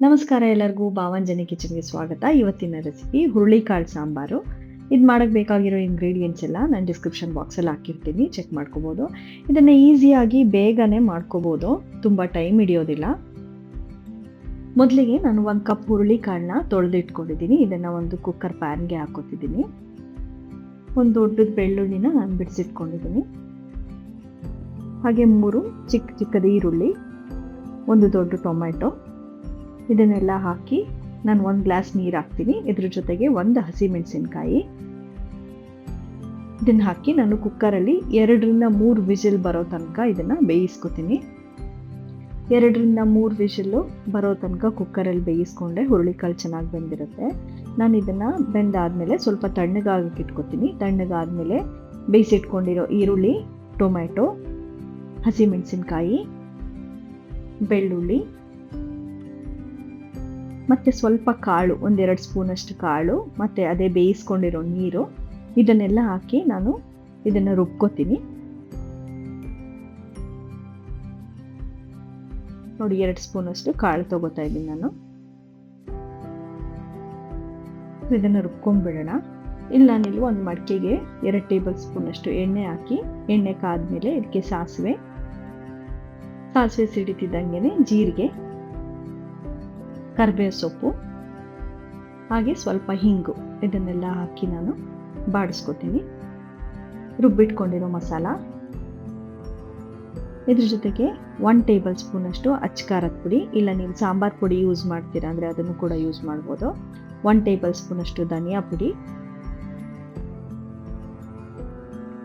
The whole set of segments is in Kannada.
ನಮಸ್ಕಾರ ಎಲ್ಲರಿಗೂ ಭಾವಂಜನಿ ಕಿಚನ್ಗೆ ಸ್ವಾಗತ. ಇವತ್ತಿನ ರೆಸಿಪಿ ಹುರುಳಿಕಾಳು ಸಾಂಬಾರು. ಇದು ಮಾಡಕ್ಕೆ ಬೇಕಾಗಿರೋ ಇಂಗ್ರೀಡಿಯೆಂಟ್ಸ್ ಎಲ್ಲ ನಾನು ಡಿಸ್ಕ್ರಿಪ್ಷನ್ ಬಾಕ್ಸಲ್ಲಿ ಹಾಕಿರ್ತೀನಿ, ಚೆಕ್ ಮಾಡ್ಕೋಬೋದು. ಇದನ್ನು ಈಸಿಯಾಗಿ ಬೇಗನೆ ಮಾಡ್ಕೋಬೋದು, ತುಂಬ ಟೈಮ್ ಹಿಡಿಯೋದಿಲ್ಲ. ಮೊದಲಿಗೆ ನಾನು 1 ಕಪ್ ಹುರುಳಿಕಾಳನ್ನ ತೊಳೆದಿಟ್ಕೊಂಡಿದ್ದೀನಿ. ಇದನ್ನು ಒಂದು ಕುಕ್ಕರ್ ಪ್ಯಾನ್ಗೆ ಹಾಕೋತಿದ್ದೀನಿ. ಒಂದು ದೊಡ್ಡದ ಬೆಳ್ಳುಳ್ಳಿನ ನಾನು ಬಿಡಿಸಿಟ್ಕೊಂಡಿದ್ದೀನಿ. ಹಾಗೆ 3 ಚಿಕ್ಕದ ಈರುಳ್ಳಿ, ಒಂದು ದೊಡ್ಡ ಟೊಮೆಟೊ, ಇದನ್ನೆಲ್ಲ ಹಾಕಿ ನಾನು 1 ಗ್ಲಾಸ್ ನೀರು ಹಾಕ್ತೀನಿ. ಇದ್ರ ಜೊತೆಗೆ 1 ಹಸಿಮೆಣಸಿನಕಾಯಿ ಇದನ್ನು ಹಾಕಿ ನಾನು ಕುಕ್ಕರಲ್ಲಿ 2 ರಿಂದ 3 ವಿಸಿಲ್ ಬರೋ ತನಕ ಇದನ್ನು ಬೇಯಿಸ್ಕೊತೀನಿ. 2 ರಿಂದ 3 ವಿಸಿಲ್ಲು ಬರೋ ತನಕ ಕುಕ್ಕರಲ್ಲಿ ಬೇಯಿಸ್ಕೊಂಡ್ರೆ ಹುರುಳಿಕಾಳು ಚೆನ್ನಾಗಿ ಬೆಂದಿರುತ್ತೆ. ನಾನು ಇದನ್ನು ಬೆಂದಾದಮೇಲೆ ಸ್ವಲ್ಪ ತಣ್ಣಗಾಗಕ್ಕೆ ಇಟ್ಕೊತೀನಿ. ತಣ್ಣಗಾದಮೇಲೆ ಬೇಯಿಸಿಟ್ಕೊಂಡಿರೋ ಈರುಳ್ಳಿ, ಟೊಮೆಟೊ, ಹಸಿಮೆಣಸಿನಕಾಯಿ, ಬೆಳ್ಳುಳ್ಳಿ ಮತ್ತು ಸ್ವಲ್ಪ ಕಾಳು, 1-2 ಸ್ಪೂನಷ್ಟು ಕಾಳು ಮತ್ತು ಅದೇ ಬೇಯಿಸ್ಕೊಂಡಿರೋ ನೀರು, ಇದನ್ನೆಲ್ಲ ಹಾಕಿ ನಾನು ಇದನ್ನು ರುಬ್ಕೋತೀನಿ. ನೋಡಿ 2 ಸ್ಪೂನಷ್ಟು ಕಾಳು ತೊಗೋತಾ ಇದ್ದೀನಿ ನಾನು. ಇದನ್ನು ರುಬ್ಕೊಂಡ್ಬಿಡೋಣ. ಇಲ್ಲ ನಾನಿಲ್ಲಿ ಒಂದು ಮಡಿಕೆಗೆ 2 ಟೇಬಲ್ ಸ್ಪೂನಷ್ಟು ಎಣ್ಣೆ ಹಾಕಿ, ಎಣ್ಣೆ ಕಾದ್ಮೇಲೆ ಇದಕ್ಕೆ ಸಾಸಿವೆ ಸಿಡಿತಿದ್ದಂಗೆ ಜೀರಿಗೆ, ಕರಿಬೇವು ಸೊಪ್ಪು, ಹಾಗೆ ಸ್ವಲ್ಪ ಹಿಂಗು, ಇದನ್ನೆಲ್ಲ ಹಾಕಿ ನಾನು ಬಾಡಿಸ್ಕೊತೀನಿ. ರುಬ್ಬಿಟ್ಕೊಂಡಿರೋ ಮಸಾಲ, ಇದ್ರ ಜೊತೆಗೆ 1 ಟೇಬಲ್ ಸ್ಪೂನಷ್ಟು ಅಚ್ಚಕಾರದ ಪುಡಿ, ಇಲ್ಲ ನೀವು ಸಾಂಬಾರು ಪುಡಿ ಯೂಸ್ ಮಾಡ್ತೀರಾ ಅಂದರೆ ಅದನ್ನು ಕೂಡ ಯೂಸ್ ಮಾಡ್ಬೋದು. 1 ಟೇಬಲ್ ಸ್ಪೂನಷ್ಟು ಧನಿಯಾ ಪುಡಿ,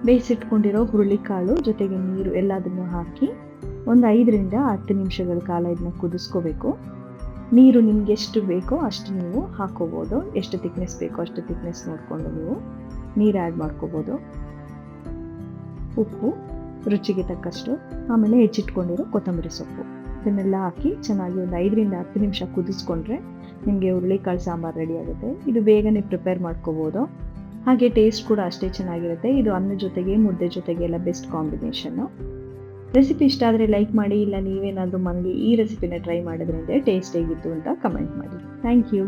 ಬೇಯಿಸಿಟ್ಕೊಂಡಿರೋ ಹುರುಳಿಕಾಳು ಜೊತೆಗೆ ನೀರು ಎಲ್ಲದನ್ನು ಹಾಕಿ ಒಂದು 5 ರಿಂದ 10 ನಿಮಿಷಗಳ ಕಾಲ ಇದನ್ನ ಕುದಿಸ್ಕೋಬೇಕು. ನೀರು ನಿಮ್ಗೆ ಎಷ್ಟು ಬೇಕೋ ಅಷ್ಟು ನೀವು ಹಾಕೋಬೋದು. ಎಷ್ಟು ತಿಕ್ನೆಸ್ ಬೇಕೋ ಅಷ್ಟು ತಿಕ್ನೆಸ್ ನೋಡಿಕೊಂಡು ನೀವು ನೀರು ಆ್ಯಡ್ ಮಾಡ್ಕೋಬೋದು. ಉಪ್ಪು ರುಚಿಗೆ ತಕ್ಕಷ್ಟು, ಆಮೇಲೆ ಹೆಚ್ಚಿಟ್ಕೊಂಡಿರೋ ಕೊತ್ತಂಬರಿ ಸೊಪ್ಪು, ಇದನ್ನೆಲ್ಲ ಹಾಕಿ ಚೆನ್ನಾಗಿ ಒಂದು 5 ರಿಂದ 10 ನಿಮಿಷ ಕುದಿಸ್ಕೊಂಡ್ರೆ ನಿಮಗೆ ಹುರುಳಿಕಾಳು ಸಾಂಬಾರು ರೆಡಿ ಆಗುತ್ತೆ. ಇದು ಬೇಗನೆ ಪ್ರಿಪೇರ್ ಮಾಡ್ಕೋಬೋದು. ಹಾಗೆ ಟೇಸ್ಟ್ ಕೂಡ ಅಷ್ಟೇ ಚೆನ್ನಾಗಿರುತ್ತೆ. ಇದು ಅನ್ನ ಜೊತೆಗೆ, ಮುದ್ದೆ ಜೊತೆಗೆ ಎಲ್ಲ ಬೆಸ್ಟ್ ಕಾಂಬಿನೇಷನ್ನು. ರೆಸಿಪಿ ಇಷ್ಟ ಆದರೆ ಲೈಕ್ ಮಾಡಿ, ಇಲ್ಲ ನೀವೇನಾದರೂ ಮನೆಗೆ ಈ ರೆಸಿಪಿನ ಟ್ರೈ ಮಾಡಿದ್ರಿಂದ ಟೇಸ್ಟ್ ಹೇಗಿತ್ತು ಅಂತ ಕಮೆಂಟ್ ಮಾಡಿ. Thank you.